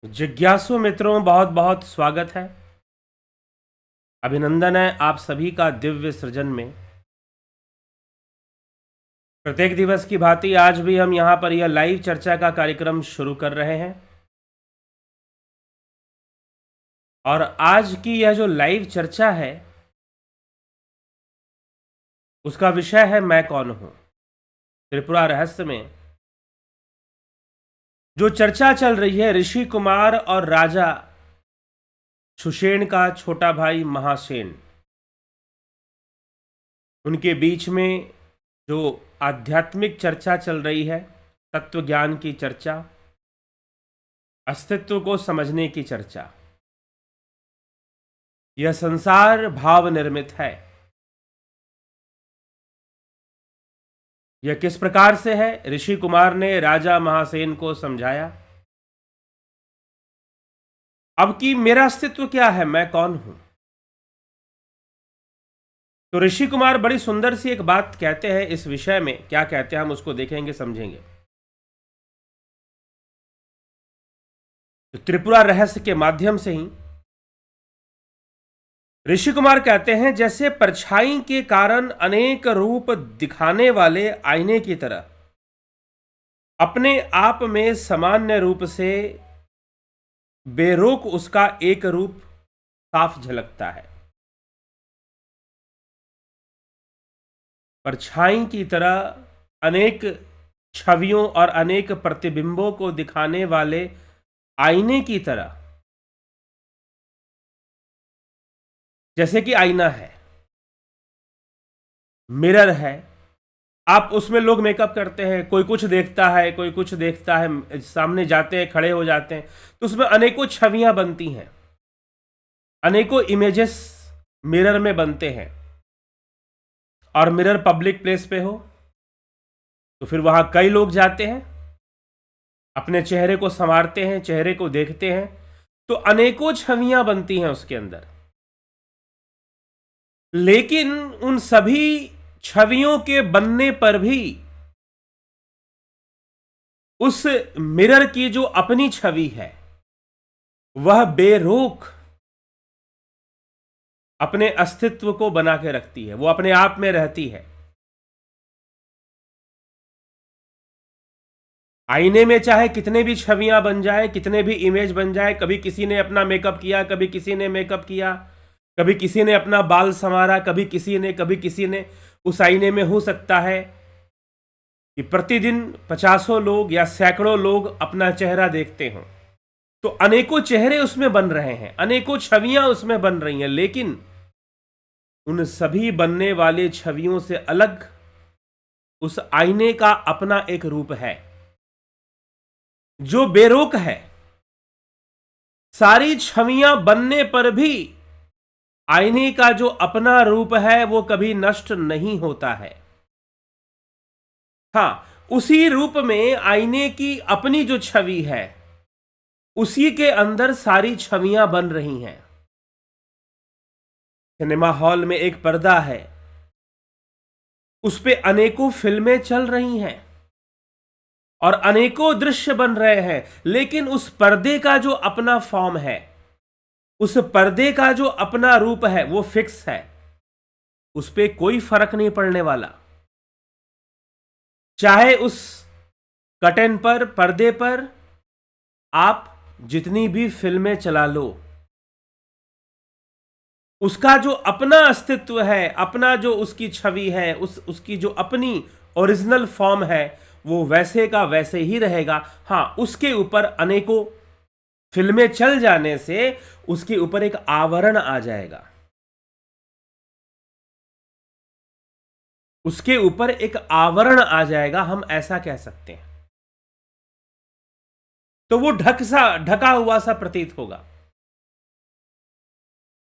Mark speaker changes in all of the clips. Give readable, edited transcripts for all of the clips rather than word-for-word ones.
Speaker 1: जिज्ञासु मित्रों, बहुत बहुत स्वागत है। अभिनंदन है आप सभी का दिव्य सृजन में। प्रत्येक दिवस की भांति आज भी हम यहाँ पर यह लाइव चर्चा का कार्यक्रम शुरू कर रहे हैं। और आज की यह जो लाइव चर्चा है उसका विषय है मैं कौन हूं। त्रिपुरा रहस्य में जो चर्चा चल रही है ऋषि कुमार और राजा सुषेण का छोटा भाई महासेन, उनके बीच में जो आध्यात्मिक चर्चा चल रही है, तत्व ज्ञान की चर्चा, अस्तित्व को समझने की चर्चा, यह संसार भाव निर्मित है। यह किस प्रकार से है, ऋषि कुमार ने राजा महासेन को समझाया। अब कि मेरा अस्तित्व क्या है, मैं कौन हूं। तो ऋषि कुमार बड़ी सुंदर सी एक बात कहते हैं इस विषय में। क्या कहते हैं हम उसको देखेंगे, समझेंगे। तो त्रिपुरा रहस्य के माध्यम से ही ऋषि कुमार कहते हैं, जैसे परछाई के कारण अनेक रूप दिखाने वाले आईने की तरह अपने आप में सामान्य रूप से बेरोक उसका एक रूप साफ झलकता है। परछाई की तरह अनेक छवियों और अनेक प्रतिबिंबों को दिखाने वाले आईने की तरह, जैसे कि आईना है, मिरर है, आप उसमें लोग मेकअप करते हैं, कोई कुछ देखता है, कोई कुछ देखता है, सामने जाते हैं, खड़े हो जाते हैं, तो उसमें अनेकों छवियां बनती हैं, अनेकों इमेजेस मिरर में बनते हैं। और मिरर पब्लिक प्लेस पे हो तो फिर वहां कई लोग जाते हैं, अपने चेहरे को संवारते हैं, चेहरे को देखते हैं, तो अनेकों छवियां बनती हैं उसके अंदर। लेकिन उन सभी छवियों के बनने पर भी उस मिरर की जो अपनी छवि है वह बेरोक अपने अस्तित्व को बना के रखती है, वो अपने आप में रहती है। आईने में चाहे कितने भी छवियां बन जाए, कितने भी इमेज बन जाए, कभी किसी ने अपना मेकअप किया, कभी किसी ने मेकअप किया, कभी किसी ने अपना बाल संवारा, कभी किसी ने उस आईने में हो सकता है कि प्रतिदिन 50 लोग या सैकड़ों लोग अपना चेहरा देखते हों। तो अनेकों चेहरे उसमें बन रहे हैं, अनेकों छवियां उसमें बन रही हैं, लेकिन उन सभी बनने वाले छवियों से अलग उस आईने का अपना एक रूप है जो बेरोक है। सारी छवियां बनने पर भी आईने का जो अपना रूप है वो कभी नष्ट नहीं होता है। हां, उसी रूप में आईने की अपनी जो छवि है उसी के अंदर सारी छवियां बन रही हैं। सिनेमा हॉल में एक पर्दा है, उस पे अनेकों फिल्में चल रही हैं और अनेकों दृश्य बन रहे हैं, लेकिन उस पर्दे का जो अपना फॉर्म है, उस पर्दे का जो अपना रूप है वो फिक्स है, उस पे कोई फर्क नहीं पड़ने वाला। चाहे उस कर्टेन पर, पर्दे पर आप जितनी भी फिल्में चला लो, उसका जो अपना अस्तित्व है, अपना जो उसकी छवि है, उसकी जो अपनी ओरिजिनल फॉर्म है, वो वैसे का वैसे ही रहेगा। हां, उसके ऊपर अनेकों फिल्में चल जाने से उसके ऊपर एक आवरण आ जाएगा, उसके ऊपर एक आवरण आ जाएगा, हम ऐसा कह सकते हैं। तो वो ढका हुआ सा प्रतीत होगा।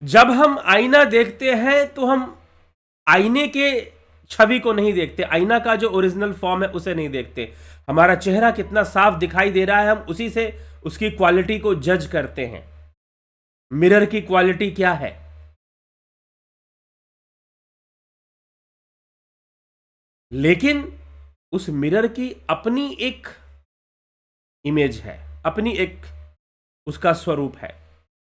Speaker 1: जब हम आईना देखते हैं तो हम आईने के छवि को नहीं देखते, आईना का जो ओरिजिनल फॉर्म है उसे नहीं देखते। हमारा चेहरा कितना साफ दिखाई दे रहा है, हम उसी से उसकी क्वालिटी को जज करते हैं। मिरर की क्वालिटी क्या है? लेकिन उस मिरर की अपनी एक इमेज है, अपनी एक उसका स्वरूप है।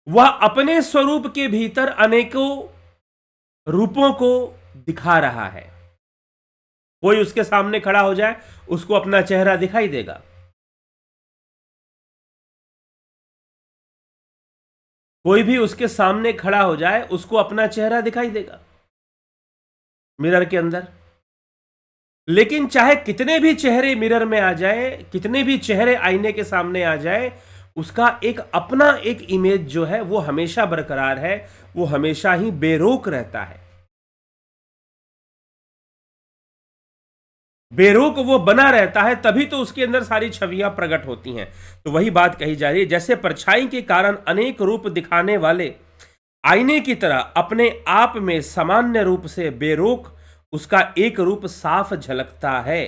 Speaker 1: वह अपने स्वरूप के भीतर अनेकों रूपों को दिखा रहा है। कोई उसके सामने खड़ा हो जाए, उसको अपना चेहरा दिखाई देगा। कोई भी उसके सामने खड़ा हो जाए, उसको अपना चेहरा दिखाई देगा मिरर के अंदर। लेकिन चाहे कितने भी चेहरे मिरर में आ जाए, कितने भी चेहरे आईने के सामने आ जाए, उसका एक अपना एक इमेज जो है वो हमेशा बरकरार है, वो हमेशा ही बेरोक रहता है। बेरोक वो बना रहता है, तभी तो उसके अंदर सारी छवियां प्रकट होती हैं। तो वही बात कही जा रही है, जैसे परछाई के कारण अनेक रूप दिखाने वाले आईने की तरह अपने आप में सामान्य रूप से बेरोक उसका एक रूप साफ झलकता है,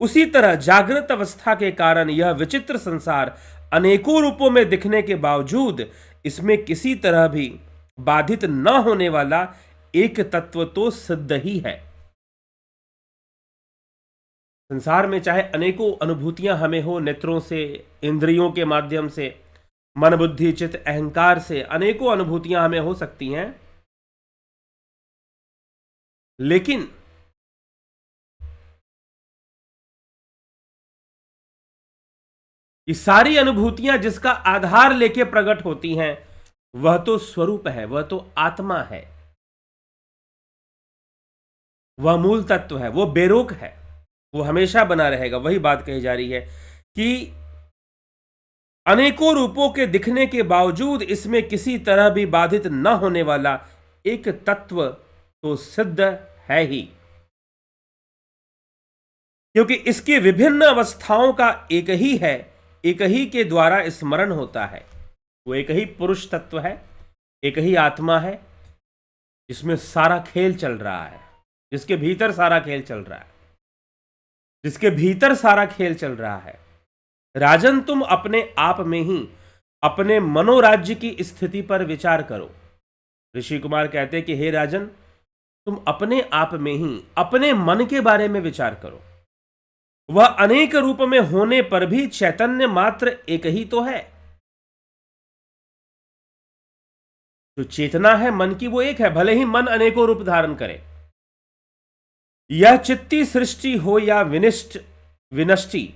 Speaker 1: उसी तरह जागृत अवस्था के कारण यह विचित्र संसार अनेकों रूपों में दिखने के बावजूद इसमें किसी तरह भी बाधित न होने वाला एक तत्व तो सिद्ध ही है। संसार में चाहे अनेकों अनुभूतियां हमें हो, नेत्रों से, इंद्रियों के माध्यम से, मन बुद्धि चित्त अहंकार से अनेकों अनुभूतियां हमें हो सकती हैं, लेकिन ये सारी अनुभूतियां जिसका आधार लेके प्रकट होती हैं, वह तो स्वरूप है, वह तो आत्मा है, वह मूल तत्व है, वो बेरोक है, वो हमेशा बना रहेगा। वही बात कही जा रही है कि अनेकों रूपों के दिखने के बावजूद इसमें किसी तरह भी बाधित न होने वाला एक तत्व तो सिद्ध है ही, क्योंकि इसकी विभिन्न अवस्थाओं का एक ही है, एक ही के द्वारा स्मरण होता है। वो एक ही पुरुष तत्व है, एक ही आत्मा है, जिसमें सारा खेल चल रहा है, जिसके भीतर सारा खेल चल रहा है, जिसके भीतर सारा खेल चल रहा है। राजन, तुम अपने आप में ही अपने मनोराज्य की स्थिति पर विचार करो। ऋषि कुमार कहते हैं कि हे राजन, तुम अपने आप में ही अपने मन के बारे में विचार करो। वह अनेक रूप में होने पर भी चैतन्य मात्र एक ही तो है। जो चेतना है मन की, वो एक है, भले ही मन अनेकों रूप धारण करे। यह चित्ती सृष्टि हो या विनष्टि,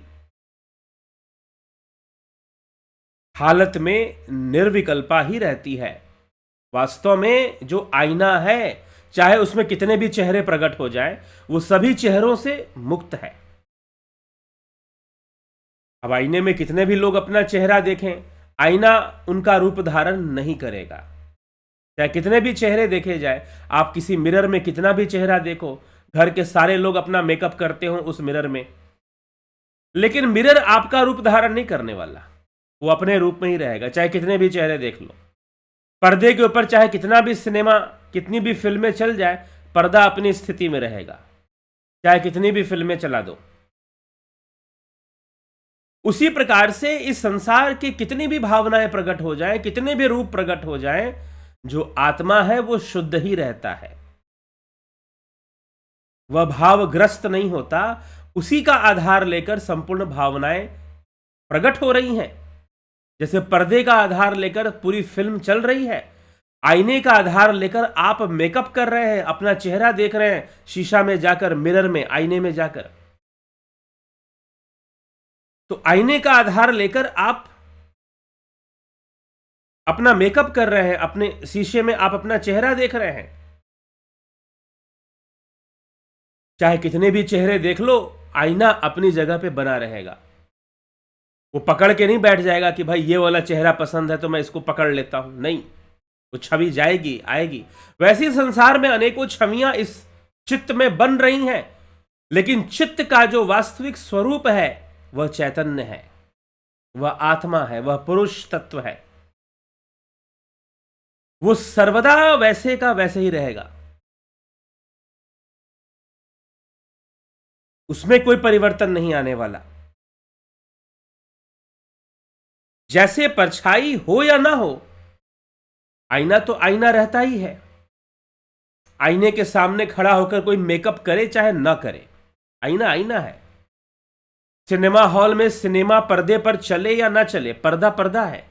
Speaker 1: हालत में निर्विकल्पा ही रहती है। वास्तव में जो आईना है, चाहे उसमें कितने भी चेहरे प्रकट हो जाए, वो सभी चेहरों से मुक्त है। अब आईने में कितने भी लोग अपना चेहरा देखें, आईना उनका रूप धारण नहीं करेगा। चाहे कितने भी चेहरे देखे जाए, आप किसी मिरर में कितना भी चेहरा देखो, घर के सारे लोग अपना मेकअप करते हो उस मिरर में, लेकिन मिरर आपका रूप धारण नहीं करने वाला, वो अपने रूप में ही रहेगा। चाहे कितने भी चेहरे देख लो, पर्दे के ऊपर चाहे कितना भी सिनेमा, कितनी भी फिल्में चल जाए, पर्दा अपनी स्थिति में रहेगा, चाहे कितनी भी फिल्में चला दो। उसी प्रकार से इस संसार की कितनी भी भावनाएं प्रकट हो जाएं, कितने भी रूप प्रकट हो जाएं, जो आत्मा है वो शुद्ध ही रहता है, वह भावग्रस्त नहीं होता। उसी का आधार लेकर संपूर्ण भावनाएं प्रकट हो रही हैं। जैसे पर्दे का आधार लेकर पूरी फिल्म चल रही है, आईने का आधार लेकर आप मेकअप कर रहे हैं, अपना चेहरा देख रहे हैं शीशा में जाकर, मिरर में, आईने में जाकर। तो आईने का आधार लेकर आप अपना मेकअप कर रहे हैं, अपने शीशे में आप अपना चेहरा देख रहे हैं। चाहे कितने भी चेहरे देख लो, आईना अपनी जगह पे बना रहेगा। वो पकड़ के नहीं बैठ जाएगा कि भाई ये वाला चेहरा पसंद है तो मैं इसको पकड़ लेता हूं, नहीं, वो छवि जाएगी आएगी। वैसे संसार में अनेकों छवियां इस चित्त में बन रही हैं, लेकिन चित्त का जो वास्तविक स्वरूप है वह चैतन्य है, वह आत्मा है, वह पुरुष तत्व है। वो सर्वदा वैसे का वैसे ही रहेगा, उसमें कोई परिवर्तन नहीं आने वाला। जैसे परछाई हो या ना हो, आईना तो आईना रहता ही है। आईने के सामने खड़ा होकर कोई मेकअप करे चाहे ना करे, आईना आईना है। सिनेमा हॉल में सिनेमा पर्दे पर चले या ना चले, पर्दा पर्दा है।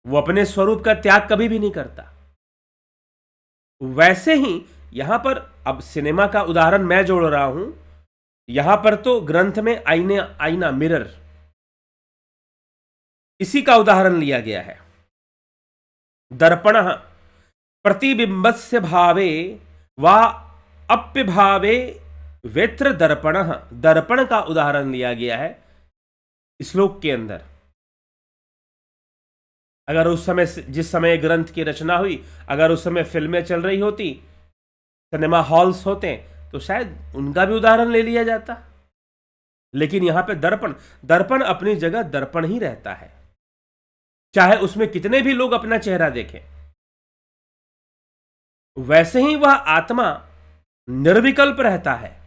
Speaker 1: वो अपने स्वरूप का त्याग कभी भी नहीं करता। वैसे ही यहां पर, अब सिनेमा का उदाहरण मैं जोड़ रहा हूं, यहां पर तो ग्रंथ में आईना मिरर, इसी का उदाहरण लिया गया है। दर्पण प्रतिबिंबस्य भावे वा अप्यभावे वेत्र दर्पण, दर्पण का उदाहरण लिया गया है श्लोक के अंदर। अगर उस समय, जिस समय ग्रंथ की रचना हुई, अगर उस समय फिल्में चल रही होती, सिनेमा हॉल्स होते, तो शायद उनका भी उदाहरण ले लिया जाता। लेकिन यहां पे दर्पण, दर्पण अपनी जगह दर्पण ही रहता है, चाहे उसमें कितने भी लोग अपना चेहरा देखें। वैसे ही वह आत्मा निर्विकल्प रहता है,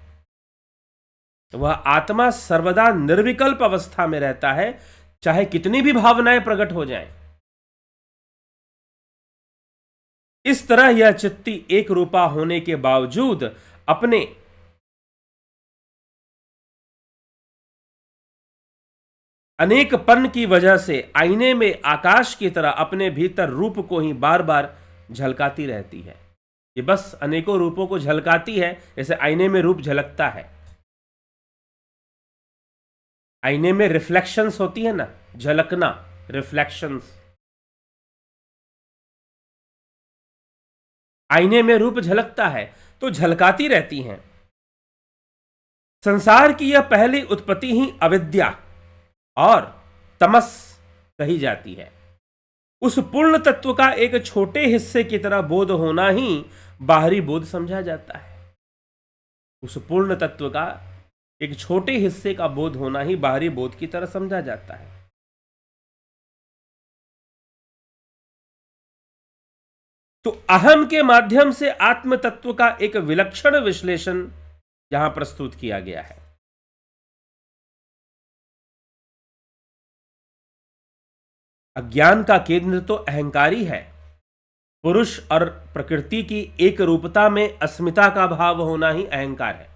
Speaker 1: वह आत्मा सर्वदा निर्विकल्प अवस्था में रहता है, चाहे कितनी भी भावनाएं प्रकट हो जाएं। इस तरह यह चित्ती एक रूपा होने के बावजूद अपने अनेकपन की वजह से आईने में आकाश की तरह अपने भीतर रूप को ही बार बार झलकाती रहती है। ये बस अनेकों रूपों को झलकाती है, जैसे आईने में रूप झलकता है। आईने में रिफ्लेक्शंस होती है ना, झलकना, रिफ्लेक्शंस। आईने में रूप झलकता है तो झलकाती रहती हैं। संसार की यह पहली उत्पत्ति ही अविद्या और तमस कही जाती है। उस पूर्ण तत्व का एक छोटे हिस्से की तरह बोध होना ही बाहरी बोध समझा जाता है। उस पूर्ण तत्व का एक छोटे हिस्से का बोध होना ही बाहरी बोध की तरह समझा जाता है। तो अहम के माध्यम से आत्म तत्व का एक विलक्षण विश्लेषण यहां प्रस्तुत किया गया है। अज्ञान का केंद्र तो अहंकारी है। पुरुष और प्रकृति की एक रूपता में अस्मिता का भाव होना ही अहंकार है।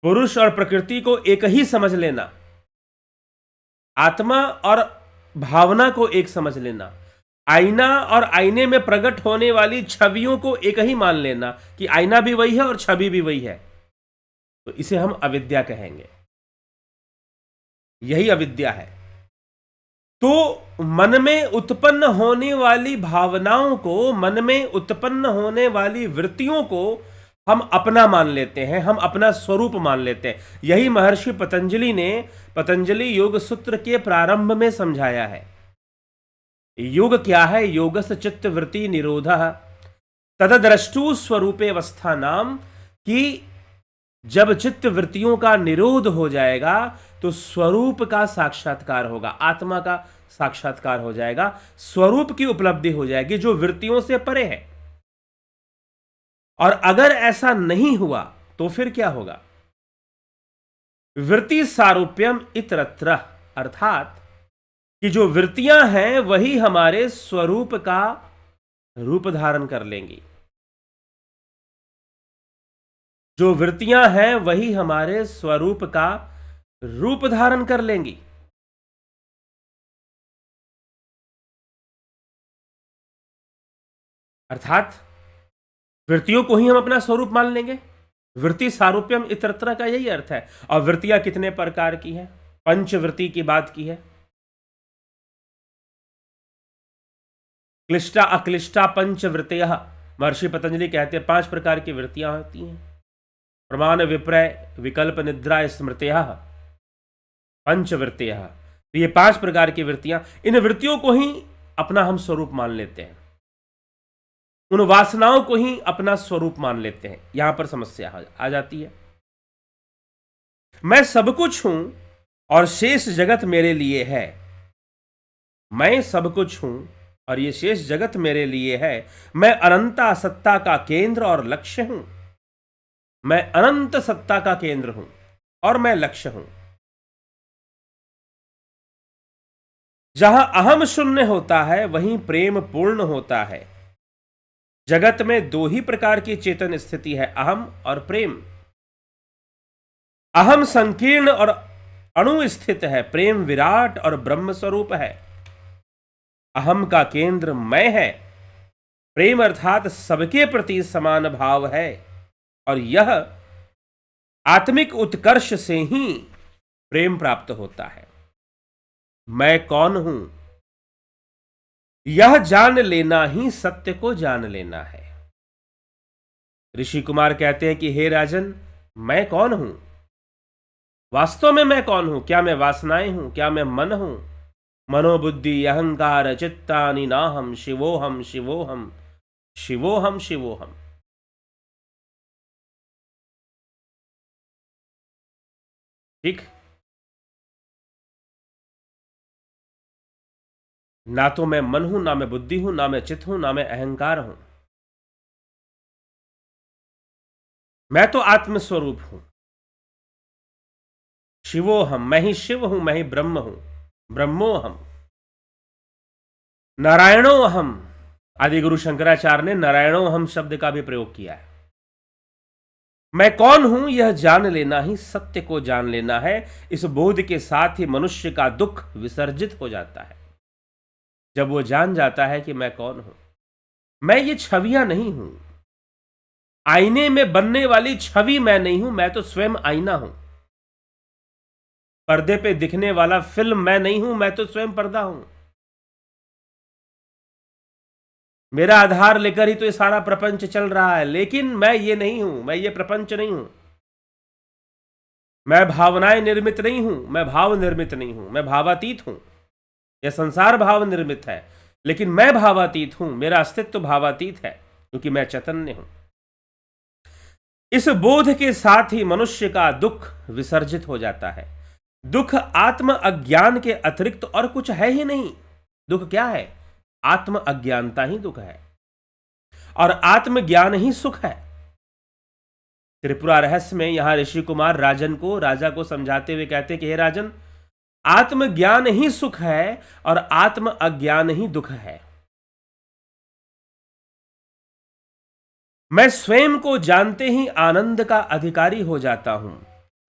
Speaker 1: पुरुष और प्रकृति को एक ही समझ लेना, आत्मा और भावना को एक समझ लेना, आईना और आईने में प्रकट होने वाली छवियों को एक ही मान लेना कि आईना भी वही है और छवि भी वही है, तो इसे हम अविद्या कहेंगे। यही अविद्या है। तो मन में उत्पन्न होने वाली भावनाओं को, मन में उत्पन्न होने वाली वृत्तियों को हम अपना मान लेते हैं, हम अपना स्वरूप मान लेते हैं। यही महर्षि पतंजलि ने पतंजलि योग सूत्र के प्रारंभ में समझाया है। योग क्या है? योगस्य चित्त वृत्ति निरोधः तदद्रष्टु स्वरूपे अवस्था नाम, कि जब चित्त वृत्तियों का निरोध हो जाएगा तो स्वरूप का साक्षात्कार होगा, आत्मा का साक्षात्कार हो जाएगा, स्वरूप की उपलब्धि हो जाएगी जो वृत्तियों से परे है। और अगर ऐसा नहीं हुआ तो फिर क्या होगा? वृत्ति सारूप्यम इतरत्र, अर्थात कि जो वृत्तियां हैं वही हमारे स्वरूप का रूप धारण कर लेंगी। जो वृत्तियां हैं वही हमारे स्वरूप का रूप धारण कर लेंगी। अर्थात वृत्तियों को ही हम अपना स्वरूप मान लेंगे। वृत्ति सारूप्यम इतरत्र का यही अर्थ है। और वृत्तियां कितने प्रकार की हैं? पंचवृत्ति की बात की है। क्लिष्टा अक्लिष्टा पंचवृत्तयः, महर्षि पतंजलि कहते हैं 5 प्रकार की वृत्तियां होती हैं। प्रमाण विप्रय विकल्प निद्रा स्मृतयः पंचवृत्तयः। तो ये 5 प्रकार की वृत्तियां, इन वृत्तियों को ही अपना हम स्वरूप मान लेते हैं, उन वासनाओं को ही अपना स्वरूप मान लेते हैं। यहां पर समस्या आ जाती है। मैं सब कुछ हूं और शेष जगत मेरे लिए है। मैं सब कुछ हूं और ये शेष जगत मेरे लिए है। मैं अनंता सत्ता का केंद्र और लक्ष्य हूं। मैं अनंत सत्ता का केंद्र हूं और मैं लक्ष्य हूं। जहां अहम शून्य होता है वहीं प्रेम पूर्ण होता है। जगत में 2 ही प्रकार की चेतन स्थिति है, अहम और प्रेम। अहम संकीर्ण और अणु स्थित है, प्रेम विराट और ब्रह्म स्वरूप है। अहम का केंद्र मैं है। प्रेम अर्थात सबके प्रति समान भाव है, और यह आत्मिक उत्कर्ष से ही प्रेम प्राप्त होता है। मैं कौन हूं, यह जान लेना ही सत्य को जान लेना है। ऋषि कुमार कहते हैं कि हे राजन, मैं कौन हूं, वास्तव में मैं कौन हूं? क्या मैं वासनाएं हूं? क्या मैं मन हूं? मनोबुद्धि अहंकार चित्तानि नाहम शिवोहम शिवोहम शिवोहम शिवोहम। ठीक, ना तो मैं मन हूं, ना मैं बुद्धि हूं, ना मैं चित्त हूं, ना मैं अहंकार हूं। मैं तो आत्मस्वरूप हूं। शिवोहम, मैं ही शिव हूं, मैं ही ब्रह्म हूं। ब्रह्मोहम, नारायणोहम। आदि गुरु शंकराचार्य ने नारायणोहम शब्द का भी प्रयोग किया है। मैं कौन हूं, यह जान लेना ही सत्य को जान लेना है। इस बोध के साथ ही मनुष्य का दुख विसर्जित हो जाता है। जब वो जान जाता है कि मैं कौन हूं, मैं ये छवियां नहीं हूं, आईने में बनने वाली छवि मैं नहीं हूं, मैं तो स्वयं आईना हूं। पर्दे पे दिखने वाला फिल्म मैं नहीं हूं, मैं तो स्वयं पर्दा हूं। मेरा आधार लेकर ही तो ये सारा प्रपंच चल रहा है, लेकिन मैं ये नहीं हूं, मैं ये प्रपंच नहीं हूं। मैं भावनाएं निर्मित नहीं हूं, मैं भाव निर्मित नहीं हूं, मैं भावातीत हूं। यह संसार भाव निर्मित है, लेकिन मैं भावातीत हूं, मेरा अस्तित्व भावातीत है, क्योंकि मैं चैतन्य हूं। इस बोध के साथ ही मनुष्य का दुख विसर्जित हो जाता है। दुख आत्म अज्ञान के अतिरिक्त और कुछ है ही नहीं। दुख क्या है? आत्म अज्ञानता ही दुख है, और आत्मज्ञान ही सुख है। त्रिपुरा रहस्य में यहां ऋषि कुमार राजा को समझाते हुए कहते हैं कि हे राजन, आत्मज्ञान ही सुख है और आत्म अज्ञान ही दुख है। मैं स्वयं को जानते ही आनंद का अधिकारी हो जाता हूं।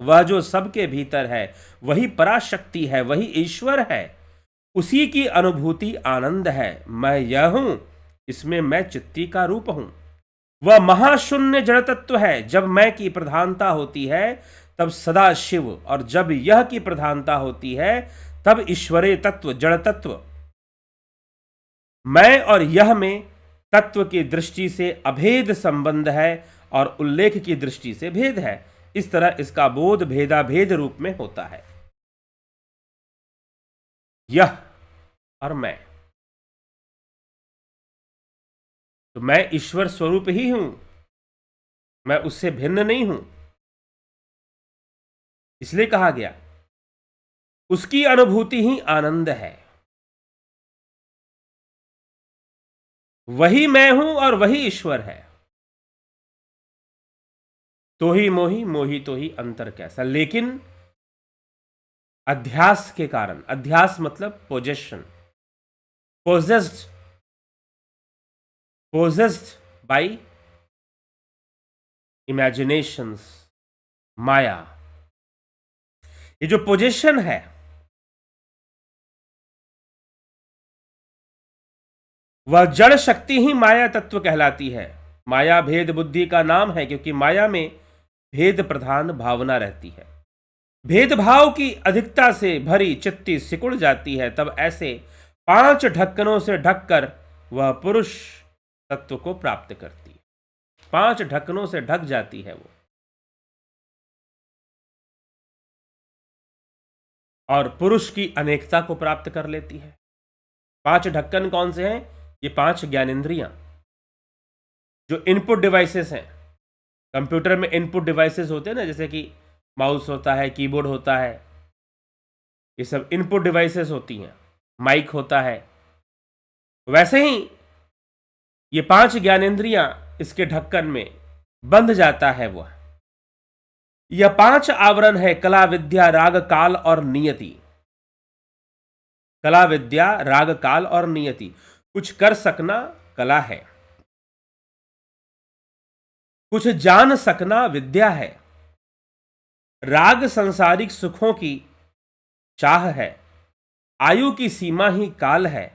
Speaker 1: वह जो सबके भीतर है वही पराशक्ति है, वही ईश्वर है, उसी की अनुभूति आनंद है। मैं यह हूं, इसमें मैं चित्ती का रूप हूं। वह महाशून्य जड़ तत्व है। जब मैं की प्रधानता होती है तब सदा शिव, और जब यह की प्रधानता होती है तब ईश्वरीय तत्व, जड़ तत्व। मैं और यह में तत्व की दृष्टि से अभेद संबंध है और उल्लेख की दृष्टि से भेद है। इस तरह इसका बोध भेदाभेद रूप में होता है। यह और मैं, तो मैं ईश्वर स्वरूप ही हूं, मैं उससे भिन्न नहीं हूं। इसलिए कहा गया उसकी अनुभूति ही आनंद है। वही मैं हूं और वही ईश्वर है। तो ही मोही, मोही तो ही अंतर कैसा। लेकिन अध्यास के कारण, अध्यास मतलब possession, possessed, possessed by imaginations, माया। ये जो पोजेशन है, वह जड़ शक्ति ही माया तत्व कहलाती है। माया भेद बुद्धि का नाम है, क्योंकि माया में भेद प्रधान भावना रहती है। भेदभाव की अधिकता से भरी चित्ती सिकुड़ जाती है, तब ऐसे 5 ढक्कनों से ढककर वह पुरुष तत्व को प्राप्त करती है। 5 ढक्कनों से ढक जाती है वो, और पुरुष की अनेकता को प्राप्त कर लेती है। 5 ढक्कन कौन से हैं? ये 5 ज्ञानेंद्रियां, जो इनपुट डिवाइसेस हैं। कंप्यूटर में इनपुट डिवाइसेस होते हैं ना, जैसे कि माउस होता है, कीबोर्ड होता है, ये सब इनपुट डिवाइसेस होती हैं, माइक होता है। वैसे ही ये 5 ज्ञानेंद्रियां इसके ढक्कन में बंध जाता है वह। यह 5 आवरण है: कला, विद्या, राग, काल और नियति। कला, विद्या, राग, काल और नियति। कुछ कर सकना कला है, कुछ जान सकना विद्या है। राग संसारिक सुखों की चाह है, आयु की सीमा ही काल है,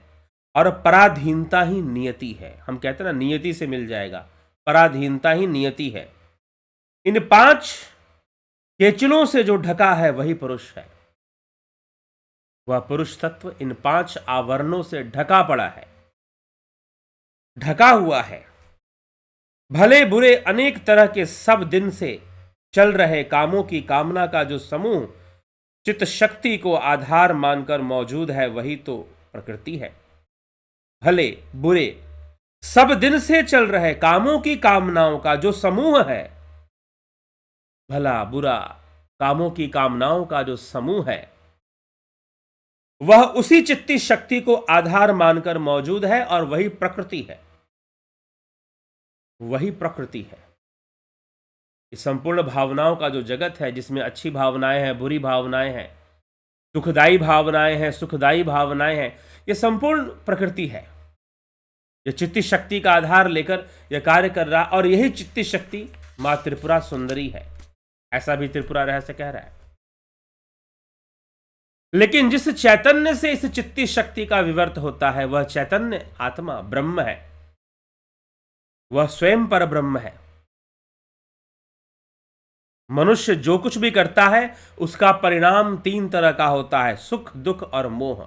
Speaker 1: और पराधीनता ही नियति है। हम कहते हैं ना, नियति से मिल जाएगा, पराधीनता ही नियति है। इन 5 केचलों से जो ढका है वही पुरुष है। वह पुरुष तत्व इन 5 आवरणों से ढका पड़ा है, ढका हुआ है। भले बुरे अनेक तरह के सब दिन से चल रहे कामों की कामना का जो समूह चित्त शक्ति को आधार मानकर मौजूद है वही तो प्रकृति है। भले बुरे सब दिन से चल रहे कामों की कामनाओं का जो समूह है, भला बुरा कामों की कामनाओं का जो समूह है, वह उसी चित्ती शक्ति को आधार मानकर मौजूद है और वही प्रकृति है। वही प्रकृति है। इस संपूर्ण भावनाओं का जो जगत है, जिसमें अच्छी भावनाएं हैं, बुरी भावनाएं हैं, दुखदाई भावनाएं हैं, सुखदाई भावनाएं हैं, यह संपूर्ण प्रकृति है। यह चित्ती शक्ति का आधार लेकर यह कार्य कर रहा, और यही चित्ती शक्ति मां त्रिपुरा सुंदरी है, ऐसा भी त्रिपुरा रहस्य कह रहा है। लेकिन जिस चैतन्य से इस चित्ती शक्ति का विवर्त होता है, वह चैतन्य आत्मा ब्रह्म है, वह स्वयं पर ब्रह्म है। मनुष्य जो कुछ भी करता है उसका परिणाम 3 तरह का होता है, सुख, दुख और मोह।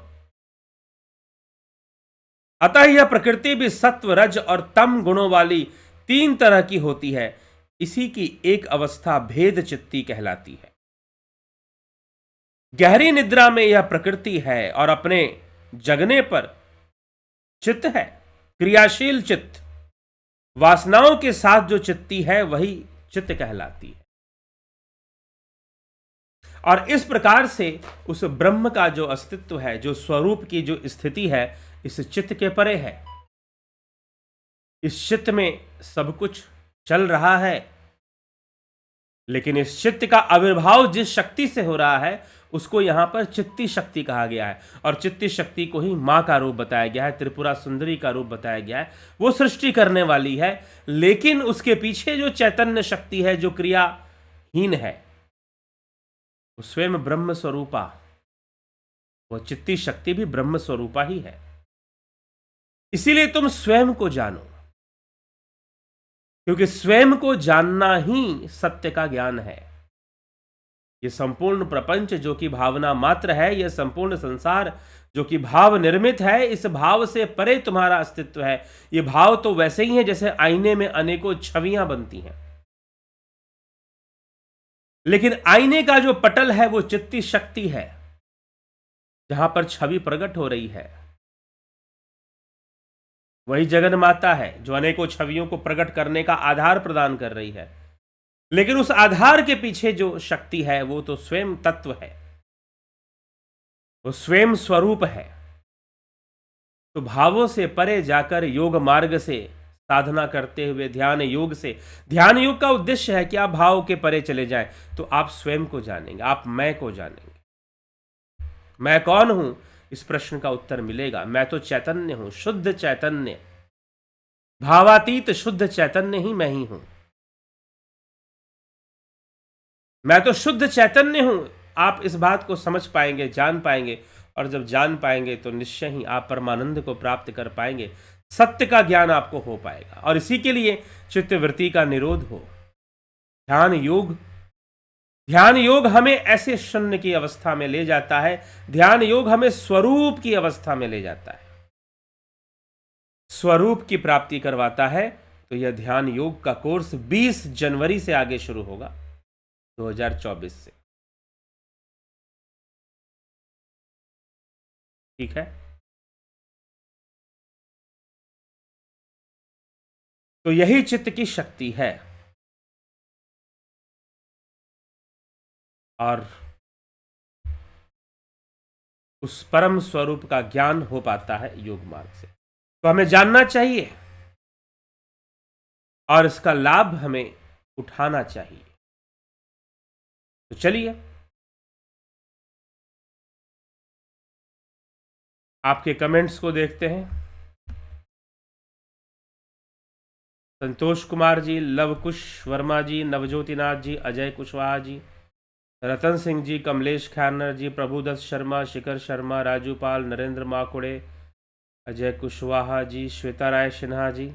Speaker 1: अतः यह प्रकृति भी सत्व, रज और तम गुणों वाली 3 तरह की होती है। इसी की एक अवस्था भेद चित्ती कहलाती है। गहरी निद्रा में यह प्रकृति है और अपने जगने पर चित्त है, क्रियाशील चित्त। वासनाओं के साथ जो चित्ती है वही चित्त कहलाती है। और इस प्रकार से उस ब्रह्म का जो अस्तित्व है, जो स्वरूप की जो स्थिति है, इस चित्त के परे है। इस चित्त में सब कुछ चल रहा है, लेकिन इस चित्त का आविर्भाव जिस शक्ति से हो रहा है उसको यहां पर चित्ती शक्ति कहा गया है। और चित्ती शक्ति को ही मां का रूप बताया गया है, त्रिपुरा सुंदरी का रूप बताया गया है। वो सृष्टि करने वाली है, लेकिन उसके पीछे जो चैतन्य शक्ति है, जो क्रियाहीन है, वो स्वयं ब्रह्म स्वरूपा, वह चित्ती शक्ति भी ब्रह्म स्वरूपा ही है। इसीलिए तुम स्वयं को जानो, क्योंकि स्वयं को जानना ही सत्य का ज्ञान है। यह संपूर्ण प्रपंच जो कि भावना मात्र है, यह संपूर्ण संसार जो कि भाव निर्मित है, इस भाव से परे तुम्हारा अस्तित्व है। यह भाव तो वैसे ही है जैसे आईने में अनेकों छवियां बनती हैं, लेकिन आईने का जो पटल है वो चित्ती शक्ति है, जहां पर छवि प्रकट हो रही है। वही जगन माता है जो अनेकों छवियों को प्रकट करने का आधार प्रदान कर रही है, लेकिन उस आधार के पीछे जो शक्ति है वो तो स्वयं तत्व है, वो स्वयं स्वरूप है। तो भावों से परे जाकर योग मार्ग से साधना करते हुए, ध्यान योग से, ध्यान योग का उद्देश्य है कि आप भाव के परे चले जाएं, तो आप स्वयं को जानेंगे, आप मैं को जानेंगे। मैं कौन हूं, इस प्रश्न का उत्तर मिलेगा। मैं तो चैतन्य हूं, शुद्ध चैतन्य, भावातीत शुद्ध चैतन्य ही मैं ही हूं। मैं तो शुद्ध चैतन्य हूं। आप इस बात को समझ पाएंगे, जान पाएंगे, और जब जान पाएंगे तो निश्चय ही आप परमानंद को प्राप्त कर पाएंगे, सत्य का ज्ञान आपको हो पाएगा। और इसी के लिए चित्तवृत्ति का निरोध हो। ध्यान योग हमें ऐसे शून्य की अवस्था में ले जाता है, ध्यान योग हमें स्वरूप की अवस्था में ले जाता है, स्वरूप की प्राप्ति करवाता है। तो यह ध्यान योग का कोर्स 20 जनवरी से आगे शुरू होगा, 2024 से। ठीक है, तो यही चित्त की शक्ति है, और उस परम स्वरूप का ज्ञान हो पाता है योग मार्ग से। तो हमें जानना चाहिए और इसका लाभ हमें उठाना चाहिए। तो चलिए आपके कमेंट्स को देखते हैं। संतोष कुमार जी, लवकुश वर्मा जी, नवज्योतिनाथ जी, अजय कुशवाहा जी, रतन सिंह जी, कमलेश खैरनर जी, प्रभुदत्त शर्मा, शिखर शर्मा, राजू पाल, नरेंद्र माकुड़े, अजय कुशवाहा जी, श्वेता राय सिन्हा जी,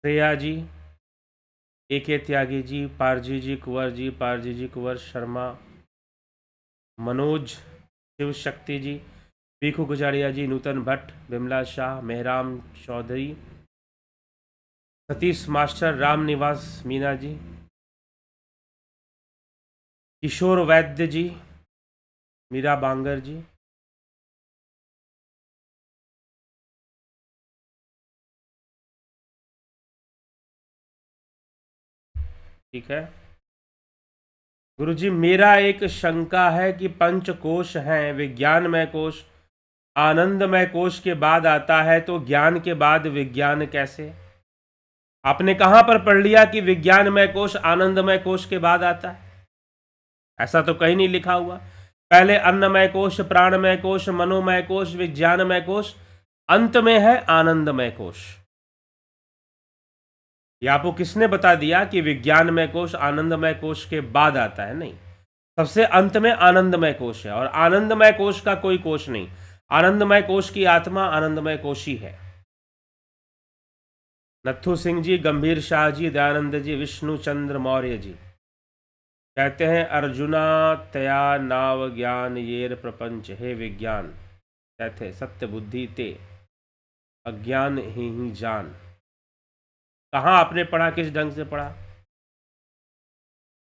Speaker 1: श्रेया जी, AK त्यागी जी, पारजी जी कुंवर जी, पारजी जी कुंवर शर्मा, मनोज शिव शक्ति जी, पीखू गुजारिया जी, नूतन भट्ट, बिमला शाह, मेहराम चौधरी, सतीश मास्टर, राम निवास मीना जी, किशोर वैद्य जी, मीरा बांगर जी, ठीक है। गुरुजी, मेरा एक शंका है कि पंचकोश हैं, विज्ञानमय कोश आनंदमय कोश के बाद आता है, तो ज्ञान के बाद विज्ञान कैसे? आपने कहां पर पढ़ लिया कि विज्ञानमय कोश आनंदमय कोश के बाद आता है? ऐसा तो कहीं नहीं लिखा हुआ। पहले अन्नमय कोश, प्राणमय कोश, मनोमय कोश, विज्ञानमय कोश, अंत में है आनंदमय कोश। ये आपको किसने बता दिया कि विज्ञानमय कोश आनंदमय कोश के बाद आता है? नहीं, सबसे अंत में आनंदमय कोश है, और आनंदमय कोश का कोई कोश नहीं। आनंदमय कोश की आत्मा आनंदमय कोश ही है। नथु सिंह जी, गंभीर शाह जी, दयानंद जी, विष्णु चंद्र मौर्य जी कहते हैं, अर्जुना तया नाव ज्ञान येर प्रपंच, हे विज्ञान कहते सत्य बुद्धि ते अज्ञान ही जान। कहाँ आपने पढ़ा, किस ढंग से पढ़ा?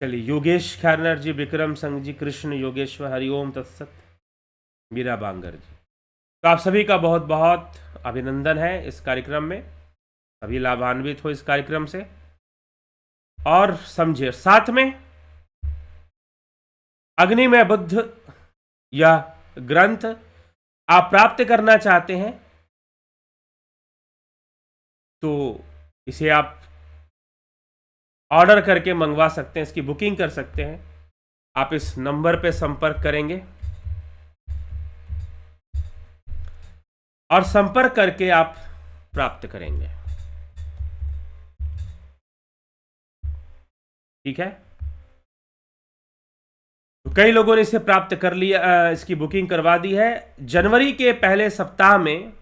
Speaker 1: चलिए, योगेश खैरनर जी, विक्रम संघ जी, कृष्ण योगेश्वर, हरिओम तत्सत, मीरा बांगर जी। तो आप सभी का बहुत बहुत अभिनंदन है इस कार्यक्रम में। सभी लाभान्वित हो इस कार्यक्रम से, और समझिए साथ में अग्निमय बुद्ध या ग्रंथ आप प्राप्त करना चाहते हैं तो इसे आप ऑर्डर करके मंगवा सकते हैं, इसकी बुकिंग कर सकते हैं। आप इस नंबर पे संपर्क करेंगे और संपर्क करके आप प्राप्त करेंगे, ठीक है। तो कई लोगों ने इसे प्राप्त कर लिया, इसकी बुकिंग करवा दी है। जनवरी के पहले सप्ताह में,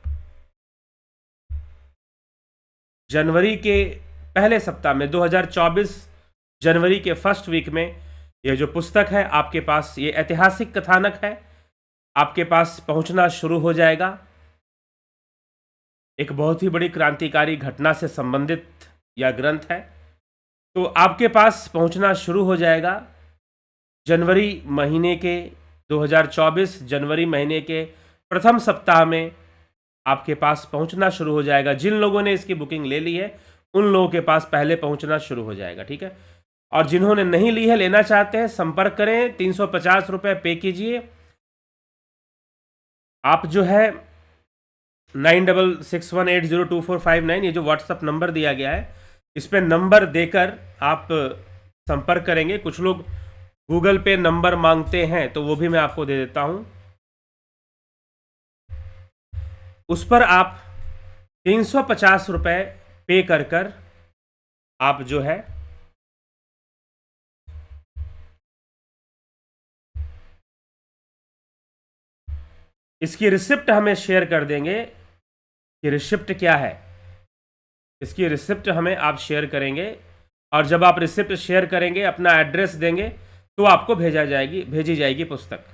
Speaker 1: जनवरी के पहले सप्ताह में 2024 जनवरी के फर्स्ट वीक में यह जो पुस्तक है आपके पास, ये ऐतिहासिक कथानक है, आपके पास पहुंचना शुरू हो जाएगा। एक बहुत ही बड़ी क्रांतिकारी घटना से संबंधित यह ग्रंथ है, तो आपके पास पहुंचना शुरू हो जाएगा जनवरी महीने के 2024 जनवरी महीने के प्रथम सप्ताह में आपके पास पहुंचना शुरू हो जाएगा। जिन लोगों ने इसकी बुकिंग ले ली है उन लोगों के पास पहले पहुंचना शुरू हो जाएगा, ठीक है। और जिन्होंने नहीं ली है, लेना चाहते हैं, संपर्क करें। 350 रुपये पे कीजिए। आप जो है 9661802459 ये जो व्हाट्सअप नंबर दिया गया है, इस पर नंबर देकर आप संपर्क करेंगे। कुछ लोग गूगल पे नंबर मांगते हैं तो वो भी मैं आपको दे देता हूं। उस पर आप 350 रुपये पे कर आप जो है इसकी रिसिप्ट हमें शेयर कर देंगे कि रिसिप्ट क्या है। इसकी रिसिप्ट हमें आप शेयर करेंगे, और जब आप रिसिप्ट शेयर करेंगे, अपना एड्रेस देंगे, तो आपको भेजी जाएगी पुस्तक।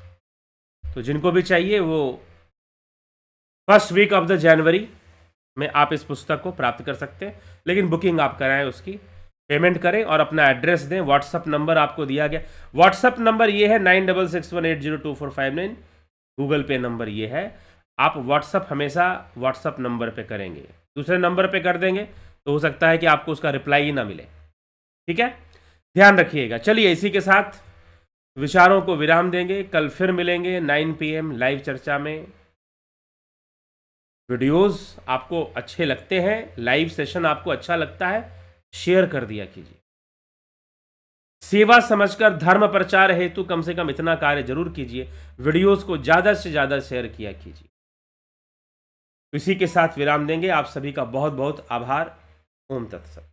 Speaker 1: तो जिनको भी चाहिए वो first week of the January में आप इस पुस्तक को प्राप्त कर सकते हैं, लेकिन बुकिंग आप कराएं, उसकी पेमेंट करें और अपना एड्रेस दें। व्हाट्सअप नंबर आपको दिया गया, व्हाट्सअप नंबर ये है 9661802459, गूगल पे नंबर ये है। आप व्हाट्सअप हमेशा व्हाट्सअप नंबर पे करेंगे, दूसरे नंबर पे कर देंगे तो हो सकता है कि आपको उसका रिप्लाई ही ना मिले, ठीक है, ध्यान रखिएगा। चलिए, इसी के साथ विचारों को विराम देंगे। कल फिर मिलेंगे 9 PM लाइव चर्चा में। वीडियोस आपको अच्छे लगते हैं, लाइव सेशन आपको अच्छा लगता है, शेयर कर दिया कीजिए। सेवा समझकर धर्म प्रचार हेतु कम से कम इतना कार्य जरूर कीजिए, वीडियोस को ज्यादा से ज्यादा शेयर किया कीजिए। इसी के साथ विराम देंगे। आप सभी का बहुत बहुत आभार। ओम तत्सत।